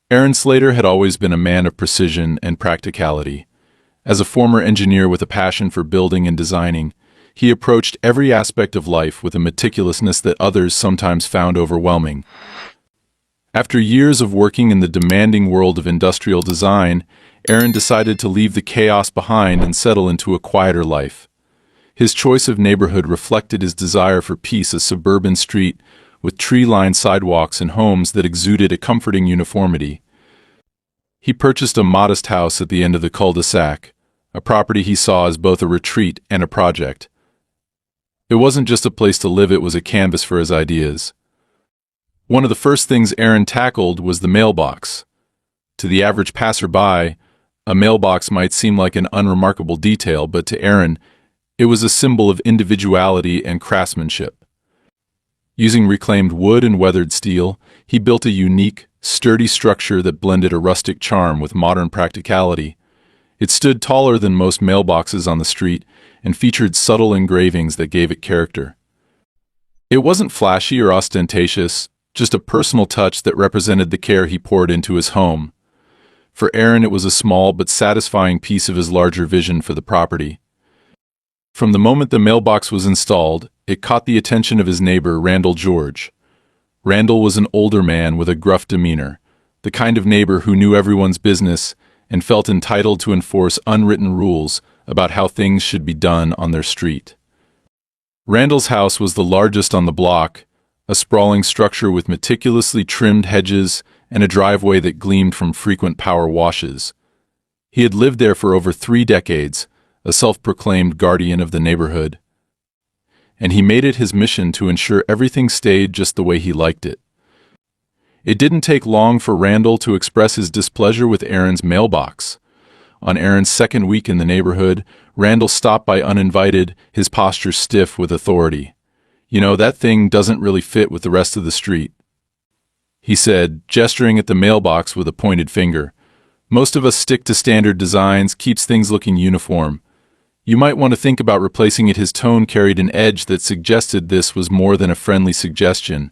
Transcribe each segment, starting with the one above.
Aaron Slater had always been a man of precision and practicality. As a former engineer with a passion for building and designing, he approached every aspect of life with a meticulousness that others sometimes found overwhelming. After years of working in the demanding world of industrial design, Aaron decided to leave the chaos behind and settle into a quieter life. His choice of neighborhood reflected his desire for peace, a suburban street with tree-lined sidewalks and homes that exuded a comforting uniformity. He purchased a modest house at the end of the cul-de-sac, a property he saw as both a retreat and a project. It wasn't just a place to live, it was a canvas for his ideas. One of the first things Aaron tackled was the mailbox. To the average passerby, a mailbox might seem like an unremarkable detail, but to Aaron, it was a symbol of individuality and craftsmanship. Using reclaimed wood and weathered steel, he built a unique, sturdy structure that blended a rustic charm with modern practicality. It stood taller than most mailboxes on the street and featured subtle engravings that gave it character. It wasn't flashy or ostentatious, just a personal touch that represented the care he poured into his home. For Aaron, it was a small but satisfying piece of his larger vision for the property. From the moment the mailbox was installed, it caught the attention of his neighbor, Randall George. Randall was an older man with a gruff demeanor, the kind of neighbor who knew everyone's business and felt entitled to enforce unwritten rules about how things should be done on their street. Randall's house was the largest on the block, a sprawling structure with meticulously trimmed hedges and a driveway that gleamed from frequent power washes. He had lived there for over 3 decades, a self-proclaimed guardian of the neighborhood. And he made it his mission to ensure everything stayed just the way he liked it. It didn't take long for Randall to express his displeasure with Aaron's mailbox. On Aaron's second week in the neighborhood, Randall stopped by uninvited, his posture stiff with authority. "You know, that thing doesn't really fit with the rest of the street," he said, gesturing at the mailbox with a pointed finger. "Most of us stick to standard designs, keeps things looking uniform. You might want to think about replacing it." His tone carried an edge that suggested this was more than a friendly suggestion.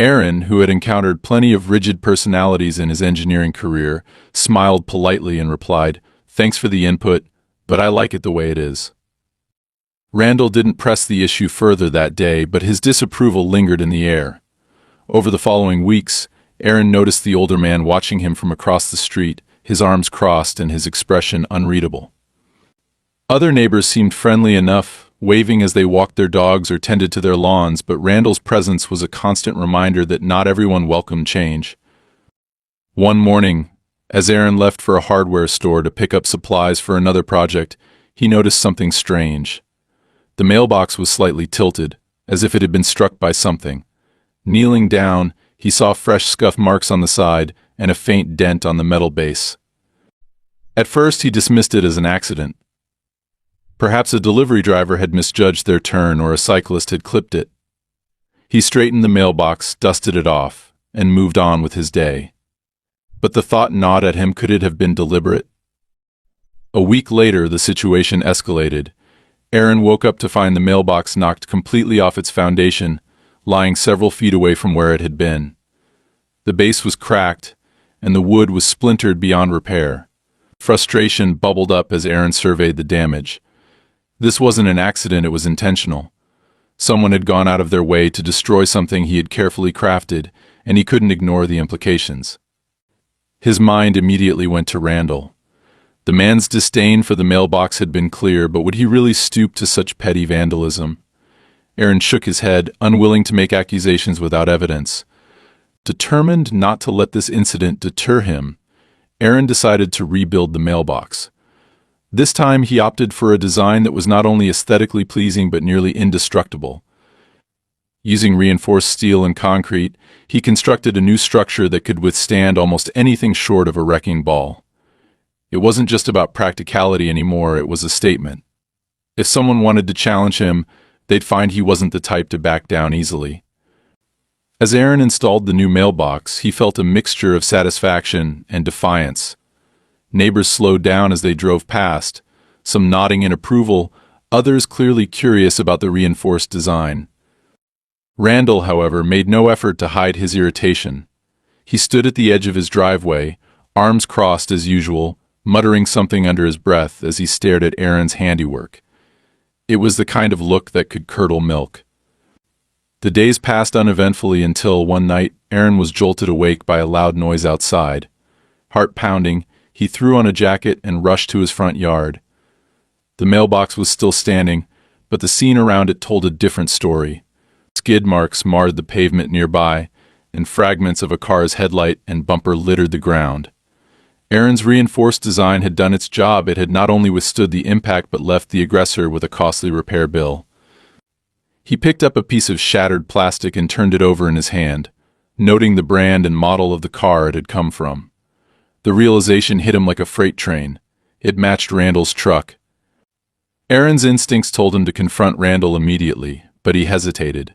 Aaron, who had encountered plenty of rigid personalities in his engineering career, smiled politely and replied, "Thanks for the input, but I like it the way it is." Randall didn't press the issue further that day, but his disapproval lingered in the air. Over the following weeks, Aaron noticed the older man watching him from across the street, his arms crossed and his expression unreadable. Other neighbors seemed friendly enough, waving as they walked their dogs or tended to their lawns, but Randall's presence was a constant reminder that not everyone welcomed change. One morning, as Aaron left for a hardware store to pick up supplies for another project, he noticed something strange. The mailbox was slightly tilted, as if it had been struck by something. Kneeling down, he saw fresh scuff marks on the side and a faint dent on the metal base. At first, he dismissed it as an accident. Perhaps a delivery driver had misjudged their turn or a cyclist had clipped it. He straightened the mailbox, dusted it off, and moved on with his day. But the thought gnawed at him, could it have been deliberate? A week later, the situation escalated. Aaron woke up to find the mailbox knocked completely off its foundation, lying several feet away from where it had been. The base was cracked, and the wood was splintered beyond repair. Frustration bubbled up as Aaron surveyed the damage. This wasn't an accident, it was intentional. Someone had gone out of their way to destroy something he had carefully crafted, and he couldn't ignore the implications. His mind immediately went to Randall. The man's disdain for the mailbox had been clear, but would he really stoop to such petty vandalism? Aaron shook his head, unwilling to make accusations without evidence. Determined not to let this incident deter him, Aaron decided to rebuild the mailbox. This time he opted for a design that was not only aesthetically pleasing but nearly indestructible. Using reinforced steel and concrete, he constructed a new structure that could withstand almost anything short of a wrecking ball. It wasn't just about practicality anymore, it was a statement. If someone wanted to challenge him, they'd find he wasn't the type to back down easily. As Aaron installed the new mailbox, he felt a mixture of satisfaction and defiance. Neighbors slowed down as they drove past, some nodding in approval, others clearly curious about the reinforced design. Randall, however, made no effort to hide his irritation. He stood at the edge of his driveway, arms crossed as usual, muttering something under his breath as he stared at Aaron's handiwork. It was the kind of look that could curdle milk. The days passed uneventfully until, one night, Aaron was jolted awake by a loud noise outside. Heart pounding, he threw on a jacket and rushed to his front yard. The mailbox was still standing, but the scene around it told a different story. Skid marks marred the pavement nearby, and fragments of a car's headlight and bumper littered the ground. Aaron's reinforced design had done its job. It had not only withstood the impact but left the aggressor with a costly repair bill. He picked up a piece of shattered plastic and turned it over in his hand, noting the brand and model of the car it had come from. The realization hit him like a freight train. It matched Randall's truck. Aaron's instincts told him to confront Randall immediately, but he hesitated.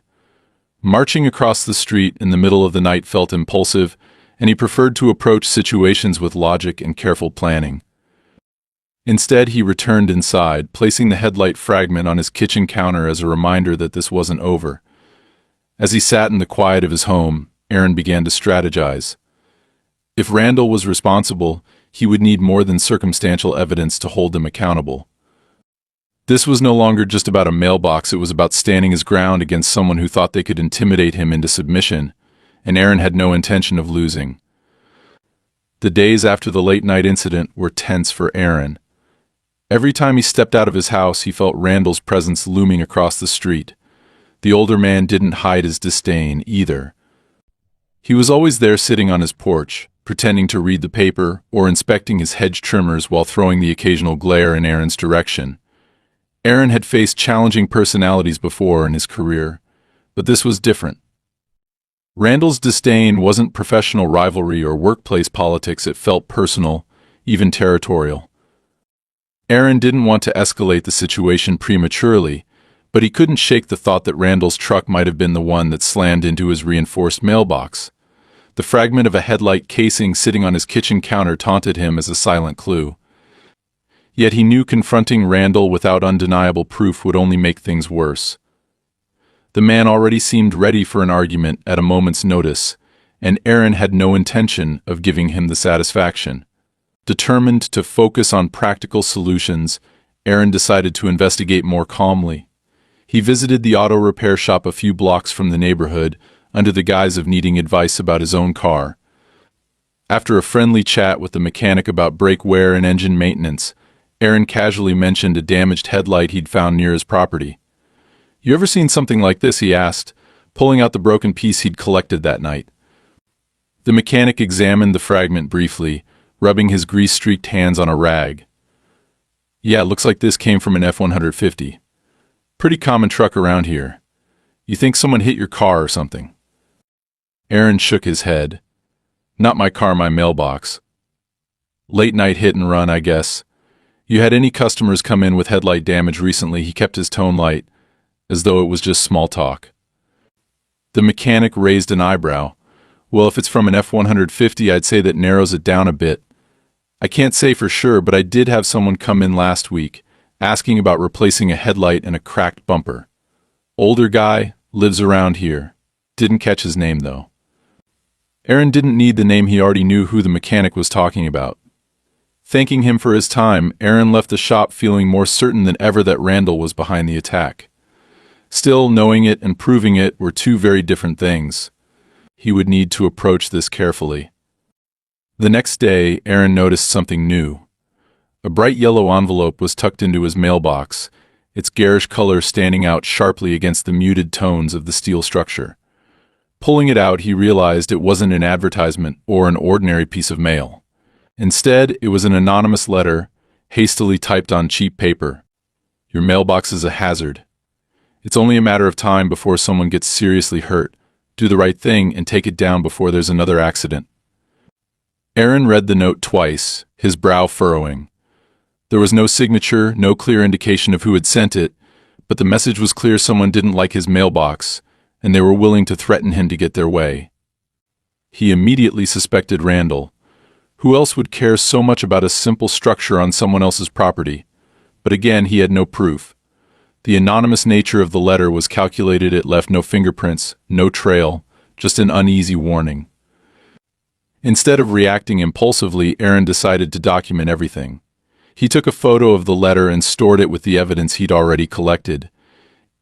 Marching across the street in the middle of the night felt impulsive, and he preferred to approach situations with logic and careful planning. Instead, he returned inside, placing the headlight fragment on his kitchen counter as a reminder that this wasn't over. As he sat in the quiet of his home, Aaron began to strategize. If Randall was responsible, he would need more than circumstantial evidence to hold him accountable. This was no longer just about a mailbox, it was about standing his ground against someone who thought they could intimidate him into submission, and Aaron had no intention of losing. The days after the late-night incident were tense for Aaron. Every time he stepped out of his house, he felt Randall's presence looming across the street. The older man didn't hide his disdain, either. He was always there sitting on his porch, pretending to read the paper or inspecting his hedge trimmers while throwing the occasional glare in Aaron's direction. Aaron had faced challenging personalities before in his career, but this was different. Randall's disdain wasn't professional rivalry or workplace politics, it felt personal, even territorial. Aaron didn't want to escalate the situation prematurely, but he couldn't shake the thought that Randall's truck might have been the one that slammed into his reinforced mailbox. The fragment of a headlight casing sitting on his kitchen counter taunted him as a silent clue. Yet he knew confronting Randall without undeniable proof would only make things worse. The man already seemed ready for an argument at a moment's notice, and Aaron had no intention of giving him the satisfaction. Determined to focus on practical solutions, Aaron decided to investigate more calmly. He visited the auto repair shop a few blocks from the neighborhood under the guise of needing advice about his own car. After a friendly chat with the mechanic about brake wear and engine maintenance, Aaron casually mentioned a damaged headlight he'd found near his property. "You ever seen something like this?" he asked, pulling out the broken piece he'd collected that night. The mechanic examined the fragment briefly, rubbing his grease-streaked hands on a rag. "Yeah, looks like this came from an F-150. Pretty common truck around here. You think someone hit your car or something?" Aaron shook his head. "Not my car, my mailbox. Late night hit and run, I guess. You had any customers come in with headlight damage recently?" He kept his tone light, as though it was just small talk. The mechanic raised an eyebrow. "Well, if it's from an F-150, I'd say that narrows it down a bit. I can't say for sure, but I did have someone come in last week, asking about replacing a headlight and a cracked bumper. Older guy, lives around here. Didn't catch his name, though." Aaron didn't need the name, he already knew who the mechanic was talking about. Thanking him for his time, Aaron left the shop feeling more certain than ever that Randall was behind the attack. Still, knowing it and proving it were two very different things. He would need to approach this carefully. The next day, Aaron noticed something new. A bright yellow envelope was tucked into his mailbox, its garish color standing out sharply against the muted tones of the steel structure. Pulling it out, he realized it wasn't an advertisement or an ordinary piece of mail. Instead, it was an anonymous letter, hastily typed on cheap paper. "Your mailbox is a hazard. It's only a matter of time before someone gets seriously hurt. Do the right thing and take it down before there's another accident." Aaron read the note twice, his brow furrowing. There was no signature, no clear indication of who had sent it, but the message was clear: someone didn't like his mailbox, and they were willing to threaten him to get their way. He immediately suspected Randall. Who else would care so much about a simple structure on someone else's property? But again, he had no proof. The anonymous nature of the letter was calculated. It left no fingerprints, no trail, just an uneasy warning. Instead of reacting impulsively, Aaron decided to document everything. He took a photo of the letter and stored it with the evidence he'd already collected.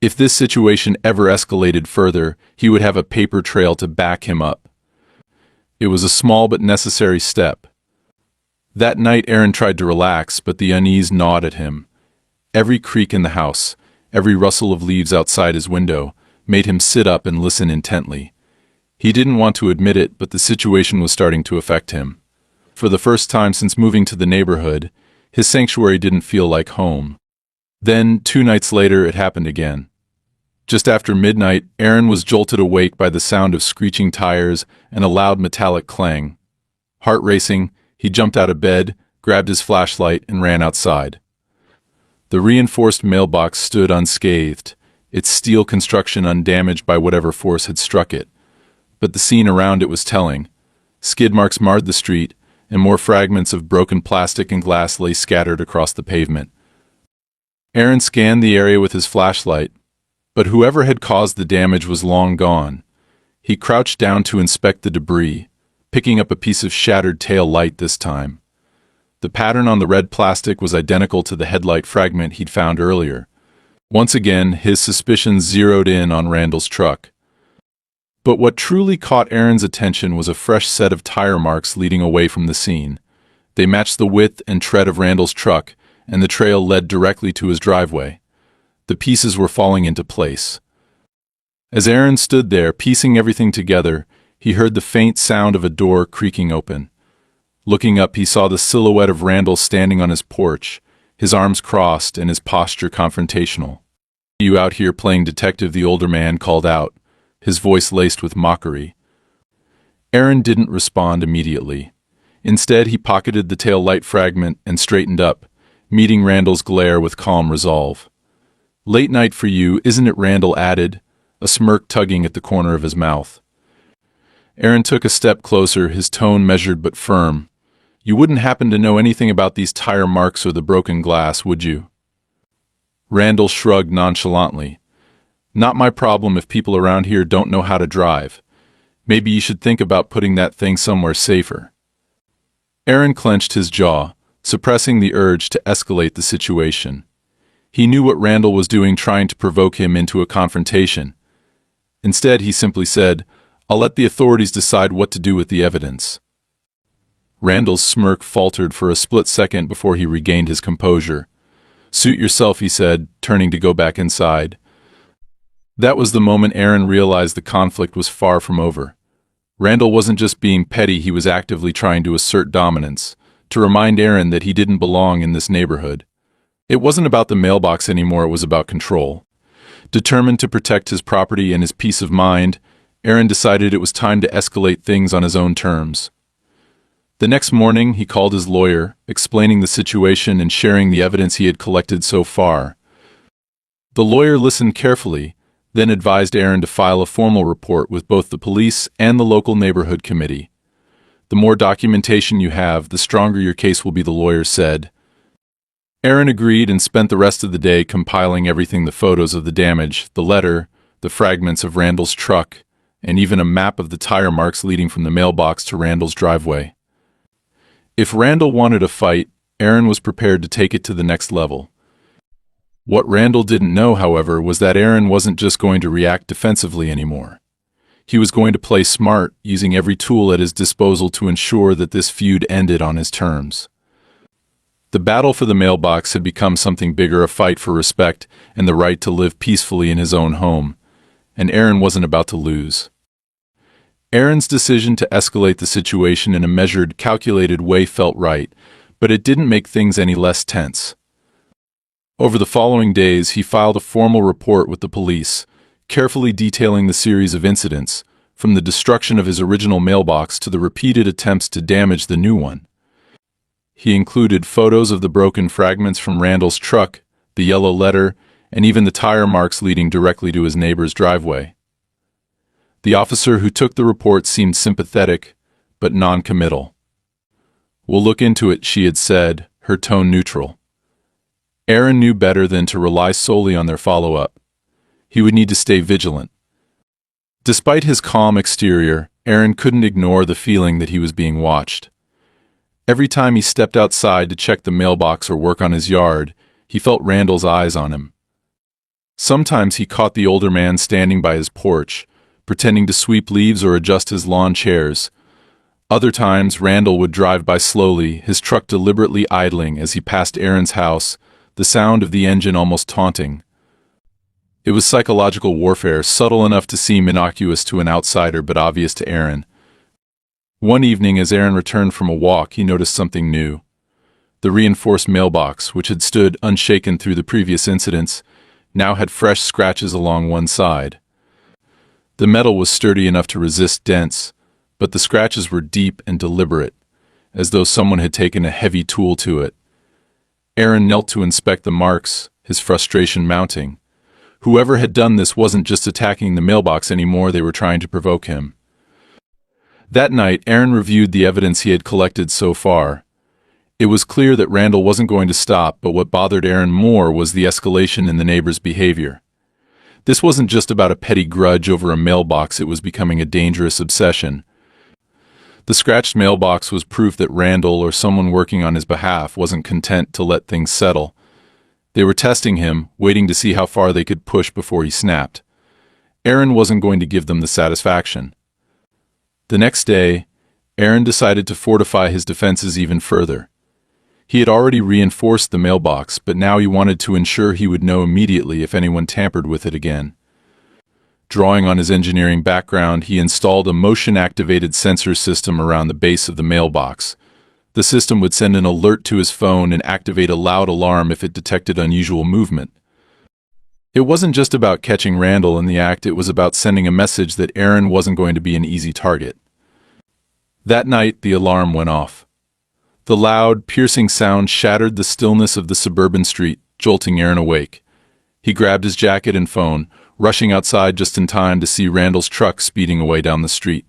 If this situation ever escalated further, he would have a paper trail to back him up. It was a small but necessary step. That night, Aaron tried to relax, but the unease gnawed at him. Every creak in the house, every rustle of leaves outside his window, made him sit up and listen intently. He didn't want to admit it, but the situation was starting to affect him. For the first time since moving to the neighborhood, his sanctuary didn't feel like home. Then, 2 nights later, it happened again. Just after midnight, Aaron was jolted awake by the sound of screeching tires and a loud metallic clang. Heart racing, he jumped out of bed, grabbed his flashlight, and ran outside. The reinforced mailbox stood unscathed, its steel construction undamaged by whatever force had struck it. But the scene around it was telling. Skid marks marred the street, and more fragments of broken plastic and glass lay scattered across the pavement. Aaron scanned the area with his flashlight, but whoever had caused the damage was long gone. He crouched down to inspect the debris, picking up a piece of shattered tail light this time. The pattern on the red plastic was identical to the headlight fragment he'd found earlier. Once again, his suspicions zeroed in on Randall's truck. But what truly caught Aaron's attention was a fresh set of tire marks leading away from the scene. They matched the width and tread of Randall's truck, and the trail led directly to his driveway. The pieces were falling into place. As Aaron stood there, piecing everything together, he heard the faint sound of a door creaking open. Looking up, he saw the silhouette of Randall standing on his porch, his arms crossed and his posture confrontational. "You out here playing detective?" the older man called out, his voice laced with mockery. Aaron didn't respond immediately. Instead, he pocketed the tail light fragment and straightened up, meeting Randall's glare with calm resolve. "Late night for you, isn't it?" Randall added, a smirk tugging at the corner of his mouth. Aaron took a step closer, his tone measured but firm. "You wouldn't happen to know anything about these tire marks or the broken glass, would you?" Randall shrugged nonchalantly. "Not my problem if people around here don't know how to drive. Maybe you should think about putting that thing somewhere safer." Aaron clenched his jaw, suppressing the urge to escalate the situation. He knew what Randall was doing, trying to provoke him into a confrontation. Instead, he simply said, "I'll let the authorities decide what to do with the evidence." Randall's smirk faltered for a split second before he regained his composure. "Suit yourself," he said, turning to go back inside. That was the moment Aaron realized the conflict was far from over. Randall wasn't just being petty, he was actively trying to assert dominance, to remind Aaron that he didn't belong in this neighborhood. It wasn't about the mailbox anymore, it was about control. Determined to protect his property and his peace of mind, Aaron decided it was time to escalate things on his own terms. The next morning, he called his lawyer, explaining the situation and sharing the evidence he had collected so far. The lawyer listened carefully, then advised Aaron to file a formal report with both the police and the local neighborhood committee. "The more documentation you have, the stronger your case will be," the lawyer said. Aaron agreed and spent the rest of the day compiling everything: the photos of the damage, the letter, the fragments of Randall's truck, and even a map of the tire marks leading from the mailbox to Randall's driveway. If Randall wanted a fight, Aaron was prepared to take it to the next level. What Randall didn't know, however, was that Aaron wasn't just going to react defensively anymore. He was going to play smart, using every tool at his disposal to ensure that this feud ended on his terms. The battle for the mailbox had become something bigger, a fight for respect and the right to live peacefully in his own home, and Aaron wasn't about to lose. Aaron's decision to escalate the situation in a measured, calculated way felt right, but it didn't make things any less tense. Over the following days, he filed a formal report with the police, carefully detailing the series of incidents, from the destruction of his original mailbox to the repeated attempts to damage the new one. He included photos of the broken fragments from Randall's truck, the yellow letter, and even the tire marks leading directly to his neighbor's driveway. The officer who took the report seemed sympathetic, but non-committal. "We'll look into it," she had said, her tone neutral. Aaron knew better than to rely solely on their follow-up. He would need to stay vigilant. Despite his calm exterior, Aaron couldn't ignore the feeling that he was being watched. Every time he stepped outside to check the mailbox or work on his yard, he felt Randall's eyes on him. Sometimes he caught the older man standing by his porch, pretending to sweep leaves or adjust his lawn chairs. Other times, Randall would drive by slowly, his truck deliberately idling as he passed Aaron's house, the sound of the engine almost taunting. It was psychological warfare, subtle enough to seem innocuous to an outsider but obvious to Aaron. One evening, as Aaron returned from a walk, he noticed something new. The reinforced mailbox, which had stood unshaken through the previous incidents, now had fresh scratches along one side. The metal was sturdy enough to resist dents, but the scratches were deep and deliberate, as though someone had taken a heavy tool to it. Aaron knelt to inspect the marks, his frustration mounting. Whoever had done this wasn't just attacking the mailbox anymore, they were trying to provoke him. That night, Aaron reviewed the evidence he had collected so far. It was clear that Randall wasn't going to stop, but what bothered Aaron more was the escalation in the neighbor's behavior. This wasn't just about a petty grudge over a mailbox, it was becoming a dangerous obsession. The scratched mailbox was proof that Randall or someone working on his behalf wasn't content to let things settle. They were testing him, waiting to see how far they could push before he snapped. Aaron wasn't going to give them the satisfaction. The next day, Aaron decided to fortify his defenses even further. He had already reinforced the mailbox, but now he wanted to ensure he would know immediately if anyone tampered with it again. Drawing on his engineering background, he installed a motion-activated sensor system around the base of the mailbox. The system would send an alert to his phone and activate a loud alarm if it detected unusual movement. It wasn't just about catching Randall in the act, it was about sending a message that Aaron wasn't going to be an easy target. That night, the alarm went off. The loud, piercing sound shattered the stillness of the suburban street, jolting Aaron awake. He grabbed his jacket and phone, rushing outside just in time to see Randall's truck speeding away down the street.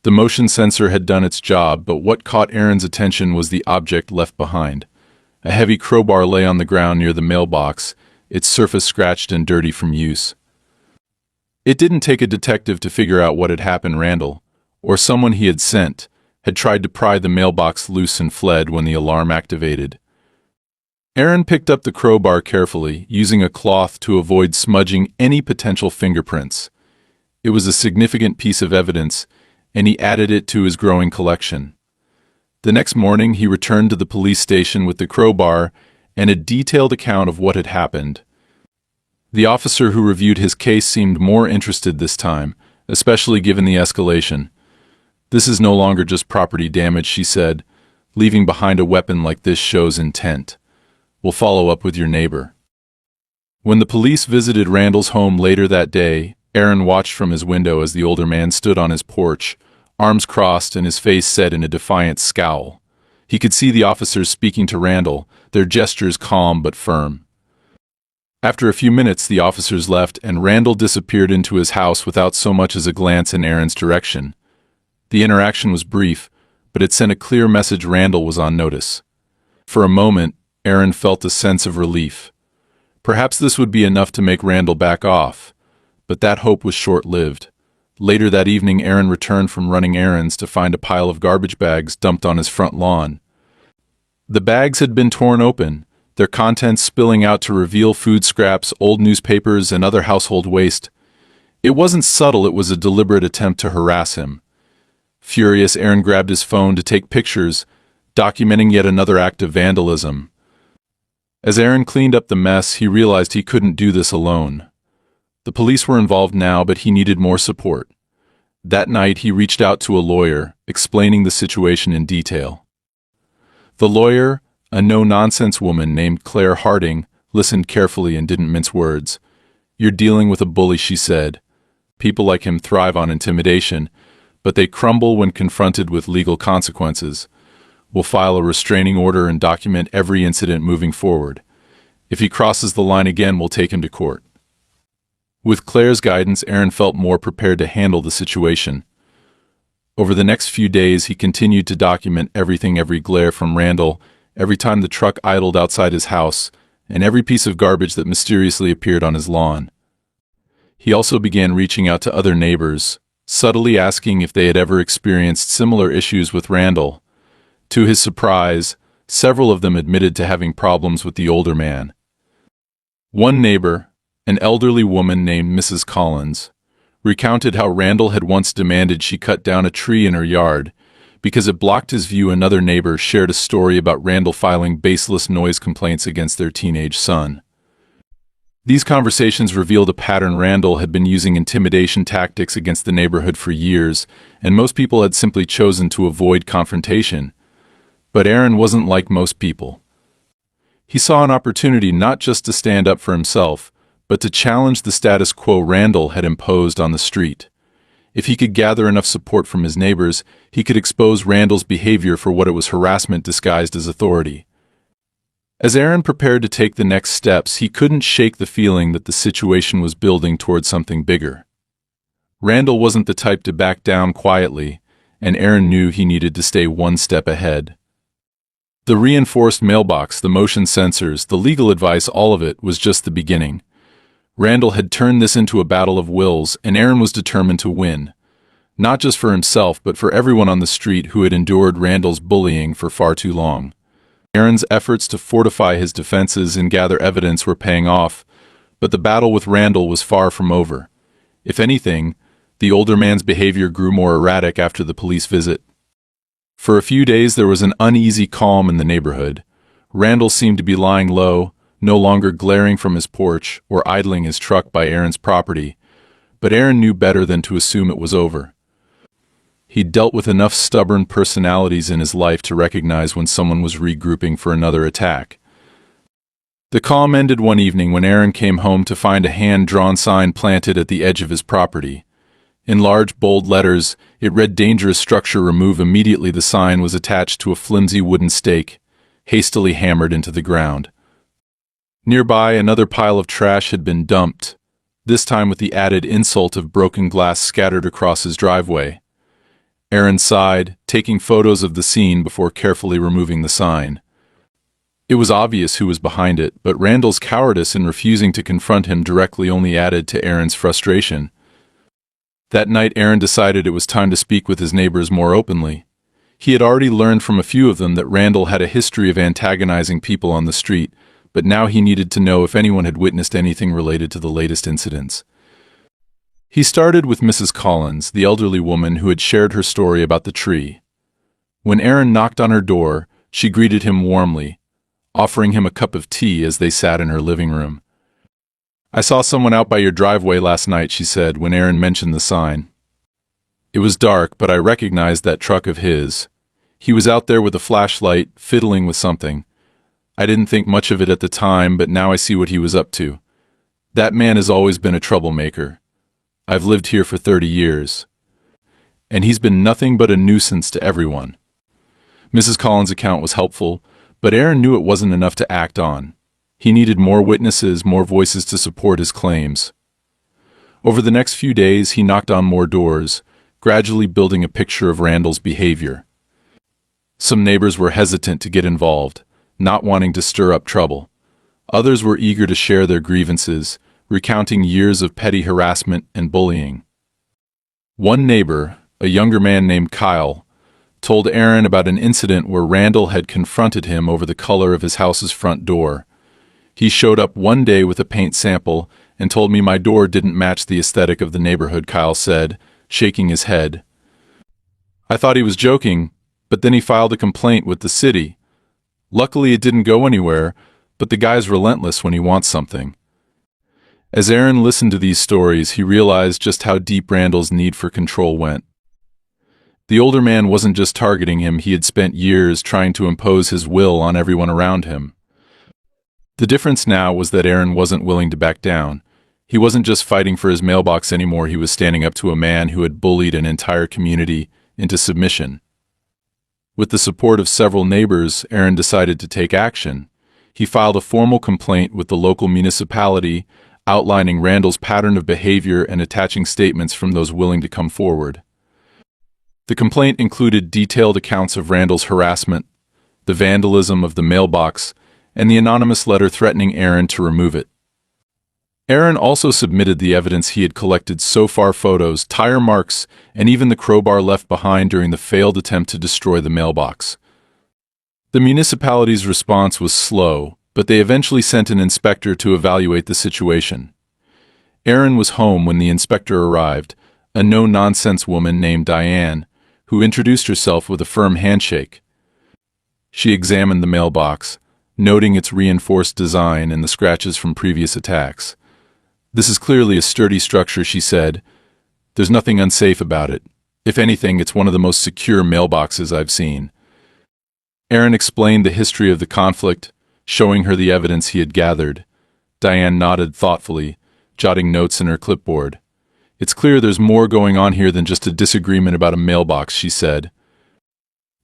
The motion sensor had done its job, but what caught Aaron's attention was the object left behind. A heavy crowbar lay on the ground near the mailbox, its surface scratched and dirty from use. It didn't take a detective to figure out what had happened. Randall, or someone he had sent, had tried to pry the mailbox loose and fled when the alarm activated. Aaron picked up the crowbar carefully, using a cloth to avoid smudging any potential fingerprints. It was a significant piece of evidence, and he added it to his growing collection. The next morning, he returned to the police station with the crowbar and a detailed account of what had happened. The officer who reviewed his case seemed more interested this time, especially given the escalation. "This is no longer just property damage," she said. "Leaving behind a weapon like this shows intent. We'll follow up with your neighbor." When the police visited Randall's home later that day, Aaron watched from his window as the older man stood on his porch, arms crossed and his face set in a defiant scowl. He could see the officers speaking to Randall, their gestures calm but firm. After a few minutes, the officers left, and Randall disappeared into his house without so much as a glance in Aaron's direction. The interaction was brief, but it sent a clear message: Randall was on notice. For a moment, Aaron felt a sense of relief. Perhaps this would be enough to make Randall back off, but that hope was short-lived. Later that evening, Aaron returned from running errands to find a pile of garbage bags dumped on his front lawn. The bags had been torn open, their contents spilling out to reveal food scraps, old newspapers, and other household waste. It wasn't subtle, it was a deliberate attempt to harass him. Furious, Aaron grabbed his phone to take pictures, documenting yet another act of vandalism. As Aaron cleaned up the mess, he realized he couldn't do this alone. The police were involved now, but he needed more support. That night, he reached out to a lawyer, explaining the situation in detail. The lawyer, a no-nonsense woman named Claire Harding, listened carefully and didn't mince words. "You're dealing with a bully," she said. "People like him thrive on intimidation, but they crumble when confronted with legal consequences. We'll file a restraining order and document every incident moving forward. If he crosses the line again, we'll take him to court." With Claire's guidance, Aaron felt more prepared to handle the situation. Over the next few days, he continued to document everything: every glare from Randall, every time the truck idled outside his house, and every piece of garbage that mysteriously appeared on his lawn. He also began reaching out to other neighbors, subtly asking if they had ever experienced similar issues with Randall. To his surprise, several of them admitted to having problems with the older man. One neighbor, an elderly woman named Mrs. Collins, recounted how Randall had once demanded she cut down a tree in her yard because it blocked his view. Another neighbor shared a story about Randall filing baseless noise complaints against their teenage son. These conversations revealed a pattern. Randall had been using intimidation tactics against the neighborhood for years, and most people had simply chosen to avoid confrontation. But Aaron wasn't like most people. He saw an opportunity not just to stand up for himself, but to challenge the status quo Randall had imposed on the street. If he could gather enough support from his neighbors, he could expose Randall's behavior for what it was: harassment disguised as authority. As Aaron prepared to take the next steps, he couldn't shake the feeling that the situation was building towards something bigger. Randall wasn't the type to back down quietly, and Aaron knew he needed to stay one step ahead. The reinforced mailbox, the motion sensors, the legal advice, all of it was just the beginning. Randall had turned this into a battle of wills, and Aaron was determined to win. Not just for himself, but for everyone on the street who had endured Randall's bullying for far too long. Aaron's efforts to fortify his defenses and gather evidence were paying off, but the battle with Randall was far from over. If anything, the older man's behavior grew more erratic after the police visit. For a few days there was an uneasy calm in the neighborhood. Randall seemed to be lying low, no longer glaring from his porch or idling his truck by Aaron's property, but Aaron knew better than to assume it was over. He'd dealt with enough stubborn personalities in his life to recognize when someone was regrouping for another attack. The calm ended one evening when Aaron came home to find a hand-drawn sign planted at the edge of his property. In large, bold letters, it read, "Dangerous structure, remove immediately." The sign was attached to a flimsy wooden stake, hastily hammered into the ground. Nearby, another pile of trash had been dumped, this time with the added insult of broken glass scattered across his driveway. Aaron sighed, taking photos of the scene before carefully removing the sign. It was obvious who was behind it, but Randall's cowardice in refusing to confront him directly only added to Aaron's frustration. That night, Aaron decided it was time to speak with his neighbors more openly. He had already learned from a few of them that Randall had a history of antagonizing people on the street, but now he needed to know if anyone had witnessed anything related to the latest incidents. He started with Mrs. Collins, the elderly woman who had shared her story about the tree. When Aaron knocked on her door, she greeted him warmly, offering him a cup of tea as they sat in her living room. "I saw someone out by your driveway last night," she said when Aaron mentioned the sign. "It was dark, but I recognized that truck of his. He was out there with a flashlight, fiddling with something. I didn't think much of it at the time, but now I see what he was up to. That man has always been a troublemaker. I've lived here for 30 years. And he's been nothing but a nuisance to everyone." Mrs. Collins' account was helpful, but Aaron knew it wasn't enough to act on. He needed more witnesses, more voices to support his claims. Over the next few days, he knocked on more doors, gradually building a picture of Randall's behavior. Some neighbors were hesitant to get involved, not wanting to stir up trouble. Others were eager to share their grievances, recounting years of petty harassment and bullying. One neighbor, a younger man named Kyle, told Aaron about an incident where Randall had confronted him over the color of his house's front door. "He showed up one day with a paint sample and told me my door didn't match the aesthetic of the neighborhood," Kyle said, shaking his head. "I thought he was joking, but then he filed a complaint with the city. Luckily it didn't go anywhere, but the guy's relentless when he wants something." As Aaron listened to these stories, he realized just how deep Randall's need for control went. The older man wasn't just targeting him, he had spent years trying to impose his will on everyone around him. The difference now was that Aaron wasn't willing to back down. He wasn't just fighting for his mailbox anymore, he was standing up to a man who had bullied an entire community into submission. With the support of several neighbors, Aaron decided to take action. He filed a formal complaint with the local municipality, outlining Randall's pattern of behavior and attaching statements from those willing to come forward. The complaint included detailed accounts of Randall's harassment, the vandalism of the mailbox, and the anonymous letter threatening Aaron to remove it. Aaron also submitted the evidence he had collected so far: photos, tire marks, and even the crowbar left behind during the failed attempt to destroy the mailbox. The municipality's response was slow, but they eventually sent an inspector to evaluate the situation. Aaron was home when the inspector arrived, a no-nonsense woman named Diane, who introduced herself with a firm handshake. She examined the mailbox, noting its reinforced design and the scratches from previous attacks. "This is clearly a sturdy structure," she said. "There's nothing unsafe about it. If anything, it's one of the most secure mailboxes I've seen." Aaron explained the history of the conflict, showing her the evidence he had gathered. Diane nodded thoughtfully, jotting notes in her clipboard. "It's clear there's more going on here than just a disagreement about a mailbox," she said.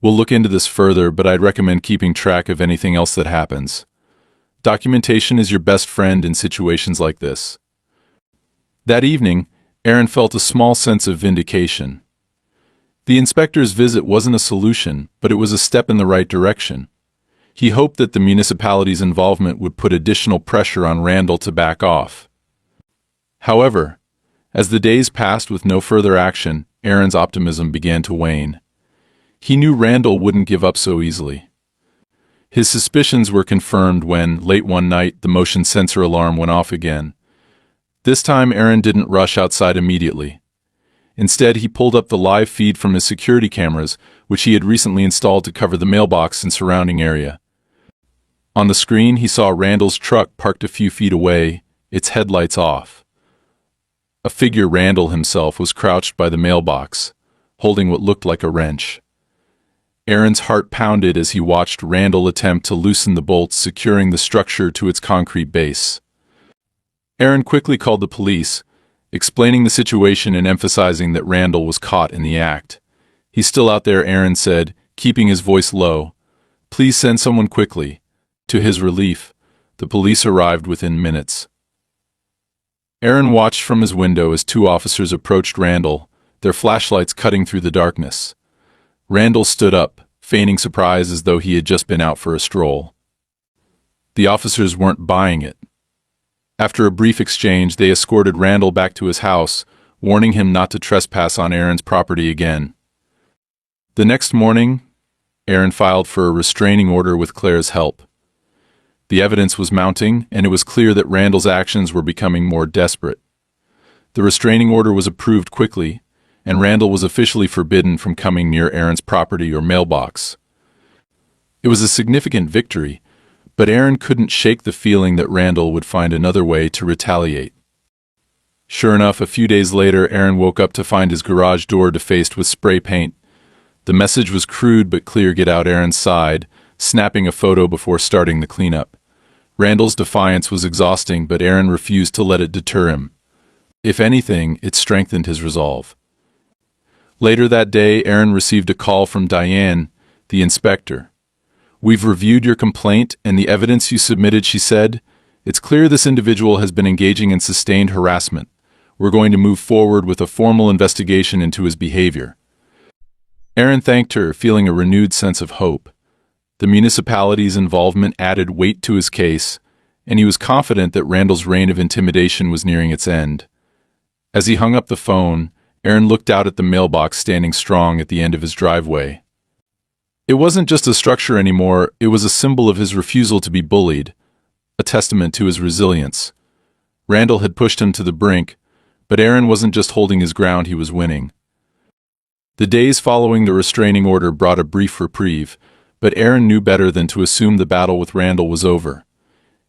"We'll look into this further, but I'd recommend keeping track of anything else that happens. Documentation is your best friend in situations like this." That evening, Aaron felt a small sense of vindication. The inspector's visit wasn't a solution, but it was a step in the right direction. He hoped that the municipality's involvement would put additional pressure on Randall to back off. However, as the days passed with no further action, Aaron's optimism began to wane. He knew Randall wouldn't give up so easily. His suspicions were confirmed when, late one night, the motion sensor alarm went off again. This time, Aaron didn't rush outside immediately. Instead, he pulled up the live feed from his security cameras, which he had recently installed to cover the mailbox and surrounding area. On the screen, he saw Randall's truck parked a few feet away, its headlights off. A figure, Randall himself, was crouched by the mailbox, holding what looked like a wrench. Aaron's heart pounded as he watched Randall attempt to loosen the bolts securing the structure to its concrete base. Aaron quickly called the police, explaining the situation and emphasizing that Randall was caught in the act. "He's still out there," Aaron said, keeping his voice low. "Please send someone quickly." To his relief, the police arrived within minutes. Aaron watched from his window as two officers approached Randall, their flashlights cutting through the darkness. Randall stood up, feigning surprise as though he had just been out for a stroll. The officers weren't buying it. After a brief exchange, they escorted Randall back to his house, warning him not to trespass on Aaron's property again. The next morning, Aaron filed for a restraining order with Claire's help. The evidence was mounting, and it was clear that Randall's actions were becoming more desperate. The restraining order was approved quickly, and Randall was officially forbidden from coming near Aaron's property or mailbox. It was a significant victory, but Aaron couldn't shake the feeling that Randall would find another way to retaliate. Sure enough, a few days later, Aaron woke up to find his garage door defaced with spray paint. The message was crude but clear: "Get out." Aaron sighed, snapping a photo before starting the cleanup. Randall's defiance was exhausting, but Aaron refused to let it deter him. If anything, it strengthened his resolve. Later that day, Aaron received a call from Diane, the inspector. "We've reviewed your complaint and the evidence you submitted," she said. "It's clear this individual has been engaging in sustained harassment. We're going to move forward with a formal investigation into his behavior." Aaron thanked her, feeling a renewed sense of hope. The municipality's involvement added weight to his case, and he was confident that Randall's reign of intimidation was nearing its end. As he hung up the phone, Aaron looked out at the mailbox standing strong at the end of his driveway. It wasn't just a structure anymore, it was a symbol of his refusal to be bullied, a testament to his resilience. Randall had pushed him to the brink, but Aaron wasn't just holding his ground, he was winning. The days following the restraining order brought a brief reprieve, but Aaron knew better than to assume the battle with Randall was over.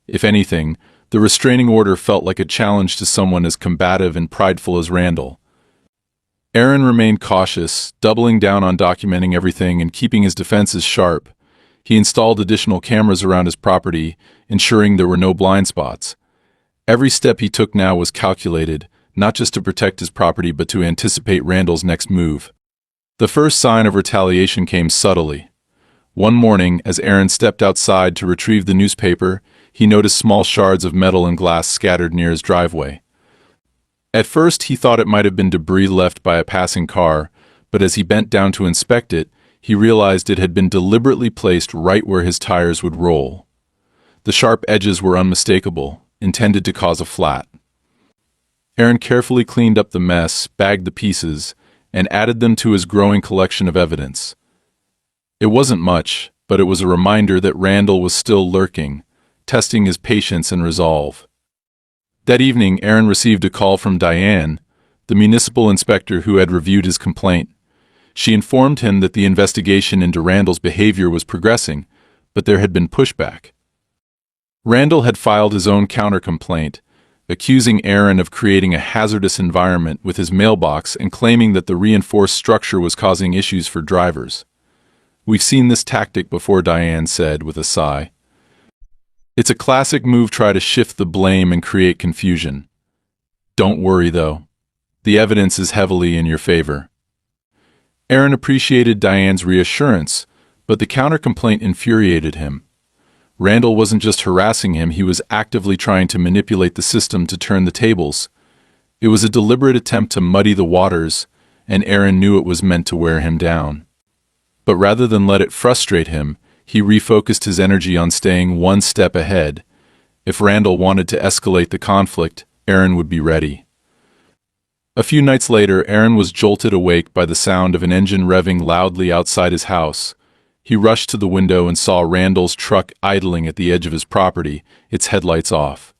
If anything, the restraining order felt like a challenge to someone as combative and prideful as Randall. Aaron remained cautious, doubling down on documenting everything and keeping his defenses sharp. He installed additional cameras around his property, ensuring there were no blind spots. Every step he took now was calculated, not just to protect his property but to anticipate Randall's next move. The first sign of retaliation came subtly. One morning, as Aaron stepped outside to retrieve the newspaper, he noticed small shards of metal and glass scattered near his driveway. At first, he thought it might have been debris left by a passing car, but as he bent down to inspect it, he realized it had been deliberately placed right where his tires would roll. The sharp edges were unmistakable, intended to cause a flat. Aaron carefully cleaned up the mess, bagged the pieces, and added them to his growing collection of evidence. It wasn't much, but it was a reminder that Randall was still lurking, testing his patience and resolve. That evening, Aaron received a call from Diane, the municipal inspector who had reviewed his complaint. She informed him that the investigation into Randall's behavior was progressing, but there had been pushback. Randall had filed his own counter-complaint, accusing Aaron of creating a hazardous environment with his mailbox and claiming that the reinforced structure was causing issues for drivers. "We've seen this tactic before," Diane said with a sigh. "It's a classic move to try to shift the blame and create confusion. Don't worry, though. The evidence is heavily in your favor." Aaron appreciated Diane's reassurance, but the counter-complaint infuriated him. Randall wasn't just harassing him, he was actively trying to manipulate the system to turn the tables. It was a deliberate attempt to muddy the waters, and Aaron knew it was meant to wear him down. But rather than let it frustrate him, he refocused his energy on staying one step ahead. If Randall wanted to escalate the conflict, Aaron would be ready. A few nights later, Aaron was jolted awake by the sound of an engine revving loudly outside his house. He rushed to the window and saw Randall's truck idling at the edge of his property, its headlights off.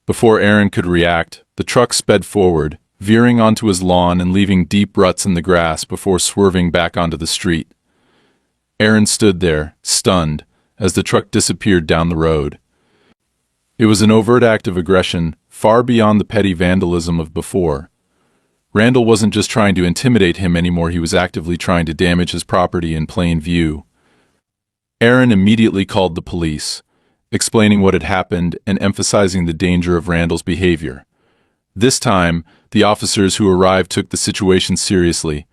Before Aaron could react, the truck sped forward, veering onto his lawn and leaving deep ruts in the grass before swerving back onto the street. Aaron stood there, stunned, as the truck disappeared down the road. It was an overt act of aggression, far beyond the petty vandalism of before. Randall wasn't just trying to intimidate him anymore, he was actively trying to damage his property in plain view. Aaron immediately called the police, explaining what had happened and emphasizing the danger of Randall's behavior. This time, the officers who arrived took the situation seriously.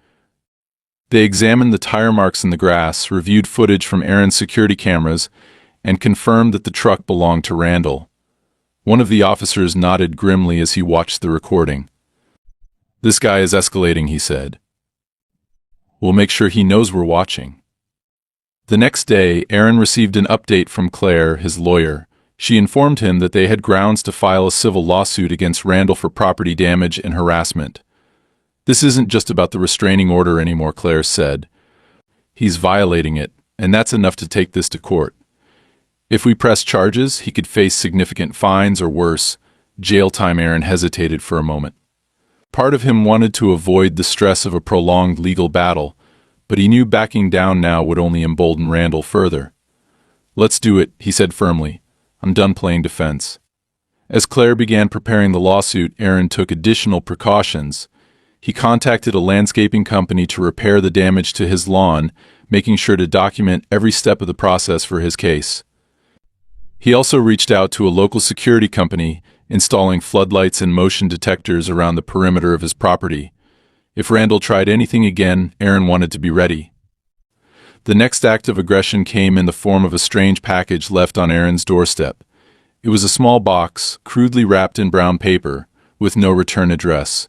They examined the tire marks in the grass, reviewed footage from Aaron's security cameras, and confirmed that the truck belonged to Randall. One of the officers nodded grimly as he watched the recording. "This guy is escalating," he said. "We'll make sure he knows we're watching." The next day, Aaron received an update from Claire, his lawyer. She informed him that they had grounds to file a civil lawsuit against Randall for property damage and harassment. "This isn't just about the restraining order anymore," Claire said. "He's violating it, and that's enough to take this to court. If we press charges, he could face significant fines or worse, jail time." Aaron hesitated for a moment. Part of him wanted to avoid the stress of a prolonged legal battle, but he knew backing down now would only embolden Randall further. "Let's do it," he said firmly. "I'm done playing defense." As Claire began preparing the lawsuit, Aaron took additional precautions. He contacted a landscaping company to repair the damage to his lawn, making sure to document every step of the process for his case. He also reached out to a local security company, installing floodlights and motion detectors around the perimeter of his property. If Randall tried anything again, Aaron wanted to be ready. The next act of aggression came in the form of a strange package left on Aaron's doorstep. It was a small box, crudely wrapped in brown paper, with no return address.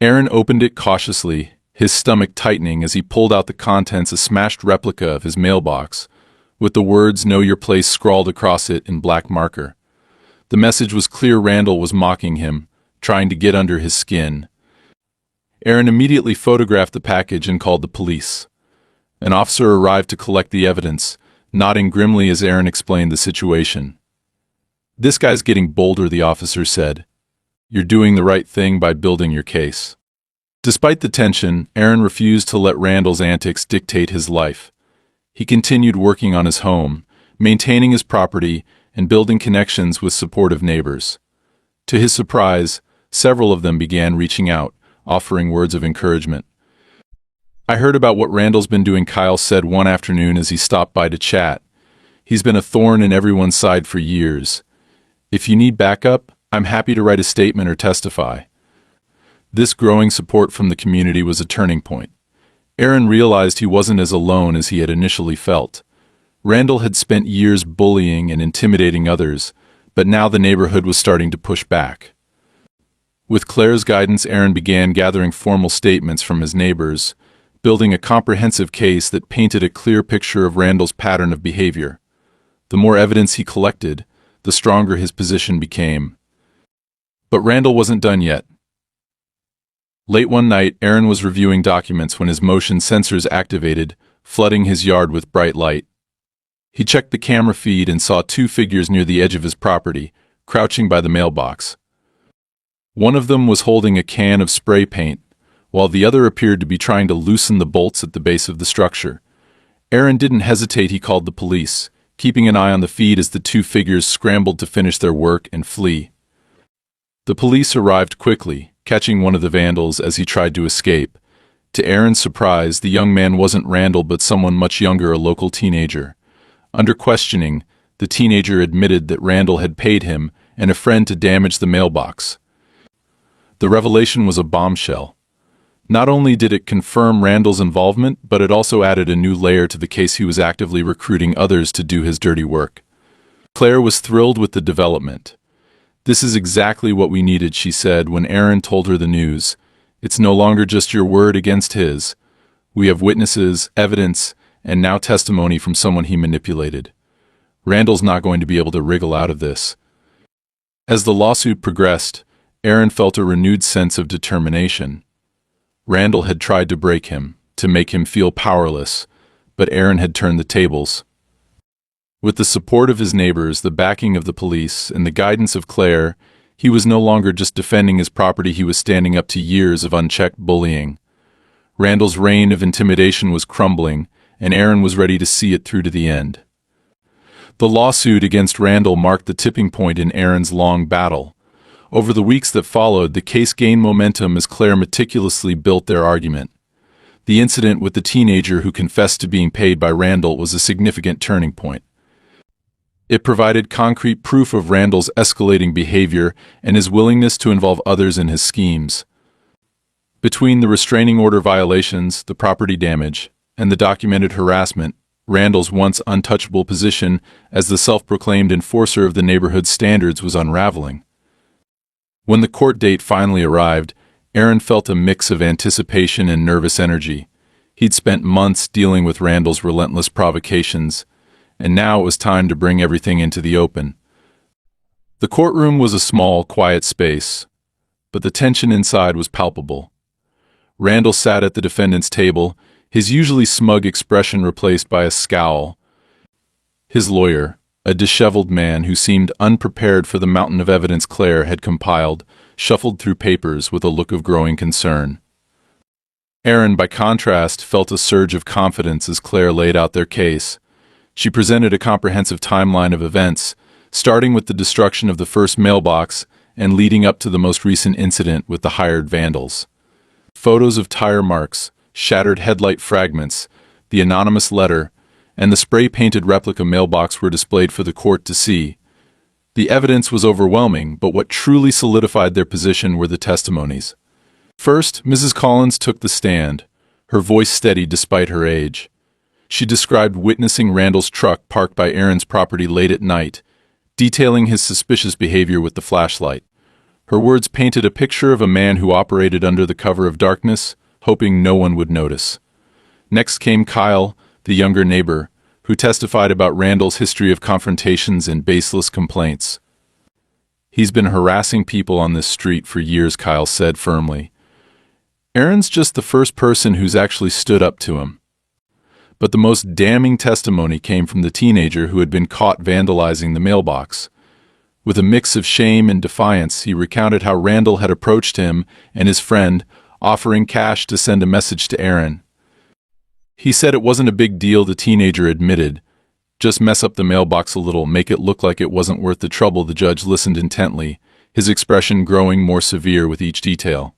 Aaron opened it cautiously, his stomach tightening as he pulled out the contents, a smashed replica of his mailbox, with the words "Know Your Place" scrawled across it in black marker. The message was clear: Randall was mocking him, trying to get under his skin. Aaron immediately photographed the package and called the police. An officer arrived to collect the evidence, nodding grimly as Aaron explained the situation. "This guy's getting bolder," the officer said. "You're doing the right thing by building your case." Despite the tension, Aaron refused to let Randall's antics dictate his life. He continued working on his home, maintaining his property, and building connections with supportive neighbors. To his surprise, several of them began reaching out, offering words of encouragement. "I heard about what Randall's been doing," Kyle said one afternoon as he stopped by to chat. "He's been a thorn in everyone's side for years. If you need backup, I'm happy to write a statement or testify." This growing support from the community was a turning point. Aaron realized he wasn't as alone as he had initially felt. Randall had spent years bullying and intimidating others, but now the neighborhood was starting to push back. With Claire's guidance, Aaron began gathering formal statements from his neighbors, building a comprehensive case that painted a clear picture of Randall's pattern of behavior. The more evidence he collected, the stronger his position became. But Randall wasn't done yet. Late one night, Aaron was reviewing documents when his motion sensors activated, flooding his yard with bright light. He checked the camera feed and saw two figures near the edge of his property, crouching by the mailbox. One of them was holding a can of spray paint, while the other appeared to be trying to loosen the bolts at the base of the structure. Aaron didn't hesitate. He called the police, keeping an eye on the feed as the two figures scrambled to finish their work and flee. The police arrived quickly, catching one of the vandals as he tried to escape. To Aaron's surprise, the young man wasn't Randall but someone much younger, a local teenager. Under questioning, the teenager admitted that Randall had paid him and a friend to damage the mailbox. The revelation was a bombshell. Not only did it confirm Randall's involvement, but it also added a new layer to the case. He was actively recruiting others to do his dirty work. Claire was thrilled with the development. "This is exactly what we needed," she said when Aaron told her the news. "It's no longer just your word against his. We have witnesses, evidence, and now testimony from someone he manipulated. Randall's not going to be able to wriggle out of this." As the lawsuit progressed, Aaron felt a renewed sense of determination. Randall had tried to break him, to make him feel powerless, but Aaron had turned the tables. With the support of his neighbors, the backing of the police, and the guidance of Claire, he was no longer just defending his property. He was standing up to years of unchecked bullying. Randall's reign of intimidation was crumbling, and Aaron was ready to see it through to the end. The lawsuit against Randall marked the tipping point in Aaron's long battle. Over the weeks that followed, the case gained momentum as Claire meticulously built their argument. The incident with the teenager who confessed to being paid by Randall was a significant turning point. It provided concrete proof of Randall's escalating behavior and his willingness to involve others in his schemes. Between the restraining order violations, the property damage, and the documented harassment, Randall's once untouchable position as the self-proclaimed enforcer of the neighborhood's standards was unraveling. When the court date finally arrived, Aaron felt a mix of anticipation and nervous energy. He'd spent months dealing with Randall's relentless provocations, and now it was time to bring everything into the open. The courtroom was a small, quiet space, but the tension inside was palpable. Randall sat at the defendant's table, his usually smug expression replaced by a scowl. His lawyer, a disheveled man who seemed unprepared for the mountain of evidence Claire had compiled, shuffled through papers with a look of growing concern. Aaron, by contrast, felt a surge of confidence as Claire laid out their case. She presented a comprehensive timeline of events, starting with the destruction of the first mailbox and leading up to the most recent incident with the hired vandals. Photos of tire marks, shattered headlight fragments, the anonymous letter, and the spray-painted replica mailbox were displayed for the court to see. The evidence was overwhelming, but what truly solidified their position were the testimonies. First, Mrs. Collins took the stand, her voice steady despite her age. She described witnessing Randall's truck parked by Aaron's property late at night, detailing his suspicious behavior with the flashlight. Her words painted a picture of a man who operated under the cover of darkness, hoping no one would notice. Next came Kyle, the younger neighbor, who testified about Randall's history of confrontations and baseless complaints. "He's been harassing people on this street for years," Kyle said firmly. "Aaron's just the first person who's actually stood up to him." But the most damning testimony came from the teenager who had been caught vandalizing the mailbox. With a mix of shame and defiance, he recounted how Randall had approached him and his friend, offering cash to send a message to Aaron. He said it wasn't a big deal, the teenager admitted. "Just mess up the mailbox a little, make it look like it wasn't worth the trouble." The judge listened intently, his expression growing more severe with each detail.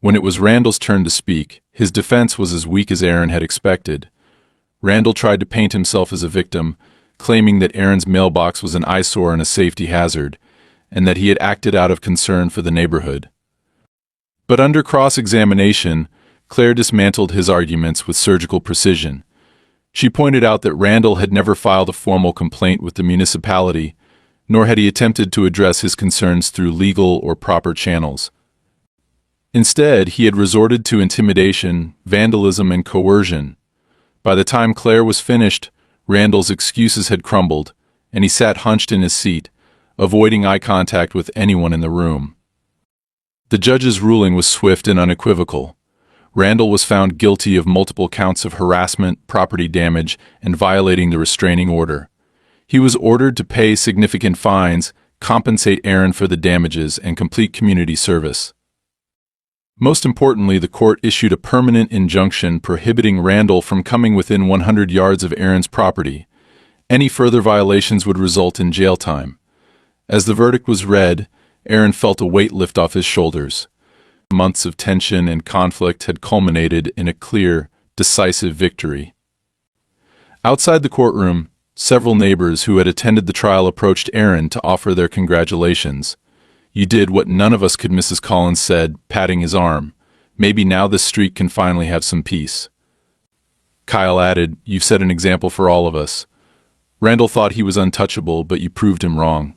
When it was Randall's turn to speak, his defense was as weak as Aaron had expected. Randall tried to paint himself as a victim, claiming that Aaron's mailbox was an eyesore and a safety hazard, and that he had acted out of concern for the neighborhood. But under cross-examination, Claire dismantled his arguments with surgical precision. She pointed out that Randall had never filed a formal complaint with the municipality, nor had he attempted to address his concerns through legal or proper channels. Instead, he had resorted to intimidation, vandalism, and coercion. By the time Claire was finished, Randall's excuses had crumbled, and he sat hunched in his seat, avoiding eye contact with anyone in the room. The judge's ruling was swift and unequivocal. Randall was found guilty of multiple counts of harassment, property damage, and violating the restraining order. He was ordered to pay significant fines, compensate Aaron for the damages, and complete community service. Most importantly, the court issued a permanent injunction prohibiting Randall from coming within 100 yards of Aaron's property. Any further violations would result in jail time. As the verdict was read, Aaron felt a weight lift off his shoulders. Months of tension and conflict had culminated in a clear, decisive victory. Outside the courtroom, several neighbors who had attended the trial approached Aaron to offer their congratulations. "You did what none of us could," Mrs. Collins said, patting his arm. "Maybe now this street can finally have some peace." Kyle added, "You've set an example for all of us. Randall thought he was untouchable, but you proved him wrong."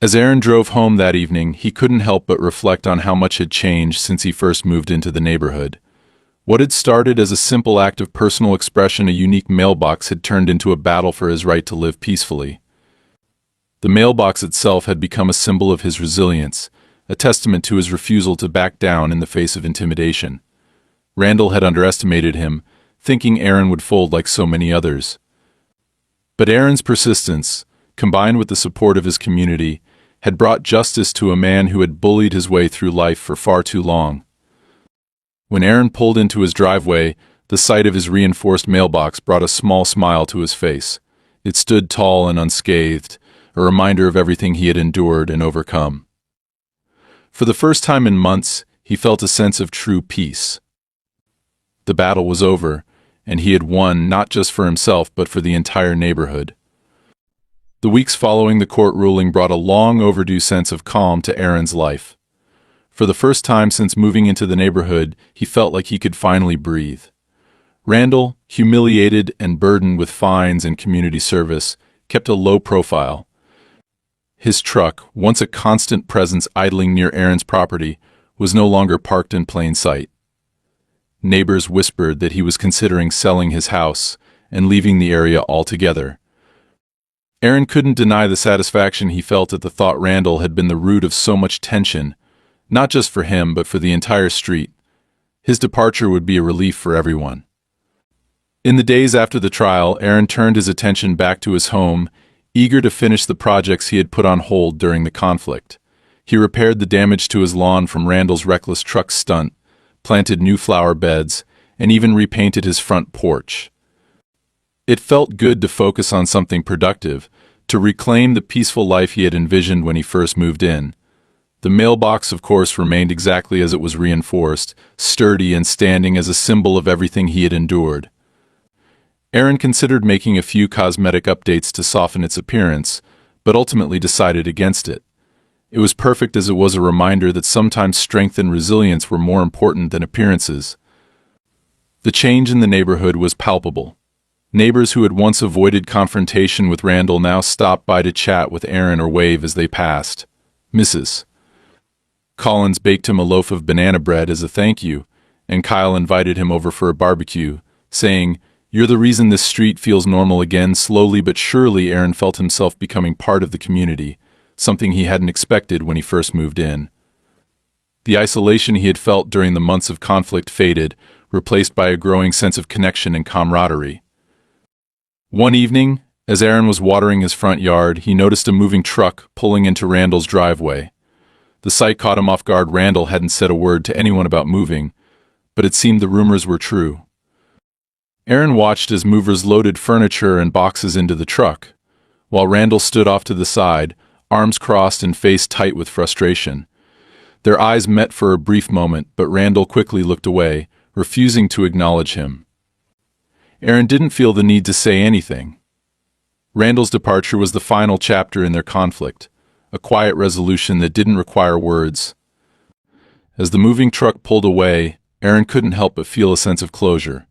As Aaron drove home that evening, he couldn't help but reflect on how much had changed since he first moved into the neighborhood. What had started as a simple act of personal expression, a unique mailbox, had turned into a battle for his right to live peacefully. The mailbox itself had become a symbol of his resilience, a testament to his refusal to back down in the face of intimidation. Randall had underestimated him, thinking Aaron would fold like so many others. But Aaron's persistence, combined with the support of his community, had brought justice to a man who had bullied his way through life for far too long. When Aaron pulled into his driveway, the sight of his reinforced mailbox brought a small smile to his face. It stood tall and unscathed, a reminder of everything he had endured and overcome. For the first time in months, he felt a sense of true peace. The battle was over, and he had won not just for himself but for the entire neighborhood. The weeks following the court ruling brought a long overdue sense of calm to Aaron's life. For the first time since moving into the neighborhood, he felt like he could finally breathe. Randall, humiliated and burdened with fines and community service, kept a low profile. His truck, once a constant presence idling near Aaron's property, was no longer parked in plain sight. Neighbors whispered that he was considering selling his house and leaving the area altogether. Aaron couldn't deny the satisfaction he felt at the thought Randall had been the root of so much tension, not just for him but for the entire street. His departure would be a relief for everyone. In the days after the trial, Aaron turned his attention back to his home, eager to finish the projects he had put on hold during the conflict. He repaired the damage to his lawn from Randall's reckless truck stunt, planted new flower beds, and even repainted his front porch. It felt good to focus on something productive, to reclaim the peaceful life he had envisioned when he first moved in. The mailbox, of course, remained exactly as it was reinforced, sturdy and standing as a symbol of everything he had endured. Aaron considered making a few cosmetic updates to soften its appearance, but ultimately decided against it. It was perfect as it was a reminder that sometimes strength and resilience were more important than appearances. The change in the neighborhood was palpable. Neighbors who had once avoided confrontation with Randall now stopped by to chat with Aaron or wave as they passed. Mrs. Collins baked him a loaf of banana bread as a thank you, and Kyle invited him over for a barbecue, saying, "You're the reason this street feels normal again." Slowly but surely, Aaron felt himself becoming part of the community, something he hadn't expected when he first moved in. The isolation he had felt during the months of conflict faded, replaced by a growing sense of connection and camaraderie. One evening, as Aaron was watering his front yard, he noticed a moving truck pulling into Randall's driveway. The sight caught him off guard. Randall hadn't said a word to anyone about moving, but it seemed the rumors were true. Aaron watched as movers loaded furniture and boxes into the truck, while Randall stood off to the side, arms crossed and face tight with frustration. Their eyes met for a brief moment, but Randall quickly looked away, refusing to acknowledge him. Aaron didn't feel the need to say anything. Randall's departure was the final chapter in their conflict, a quiet resolution that didn't require words. As the moving truck pulled away, Aaron couldn't help but feel a sense of closure.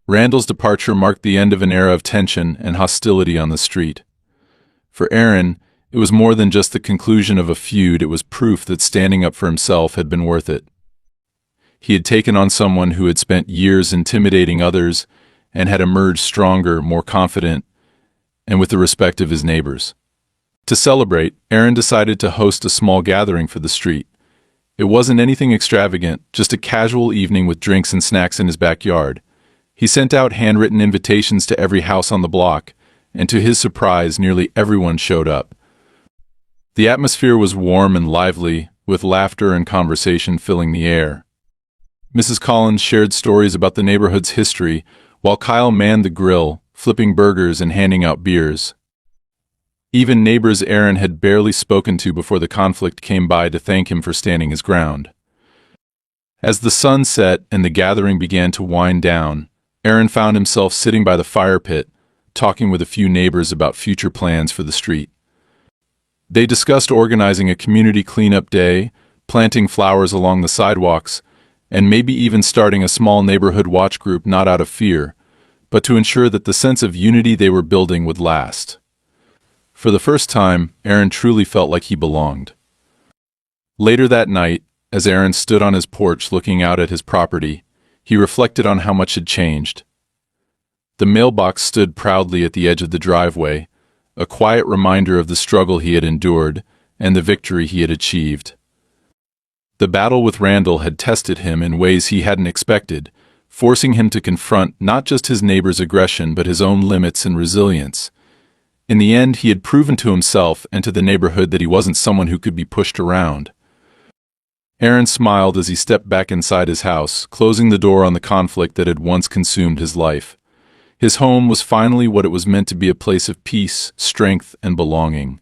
Randall's departure marked the end of an era of tension and hostility on the street. For Aaron, it was more than just the conclusion of a feud. It was proof that standing up for himself had been worth it. He had taken on someone who had spent years intimidating others and had emerged stronger, more confident, and with the respect of his neighbors. To celebrate, Aaron decided to host a small gathering for the street. It wasn't anything extravagant, just a casual evening with drinks and snacks in his backyard. He sent out handwritten invitations to every house on the block, and to his surprise, nearly everyone showed up. The atmosphere was warm and lively, with laughter and conversation filling the air. Mrs. Collins shared stories about the neighborhood's history, while Kyle manned the grill, flipping burgers and handing out beers. Even neighbors Aaron had barely spoken to before the conflict came by to thank him for standing his ground. As the sun set and the gathering began to wind down, Aaron found himself sitting by the fire pit, talking with a few neighbors about future plans for the street. They discussed organizing a community cleanup day, planting flowers along the sidewalks, and maybe even starting a small neighborhood watch group, not out of fear, but to ensure that the sense of unity they were building would last. For the first time, Aaron truly felt like he belonged. Later that night, as Aaron stood on his porch looking out at his property, he reflected on how much had changed. The mailbox stood proudly at the edge of the driveway, a quiet reminder of the struggle he had endured and the victory he had achieved. The battle with Randall had tested him in ways he hadn't expected, forcing him to confront not just his neighbor's aggression but his own limits and resilience. In the end, he had proven to himself and to the neighborhood that he wasn't someone who could be pushed around. Aaron smiled as he stepped back inside his house, closing the door on the conflict that had once consumed his life. His home was finally what it was meant to be, a place of peace, strength, and belonging.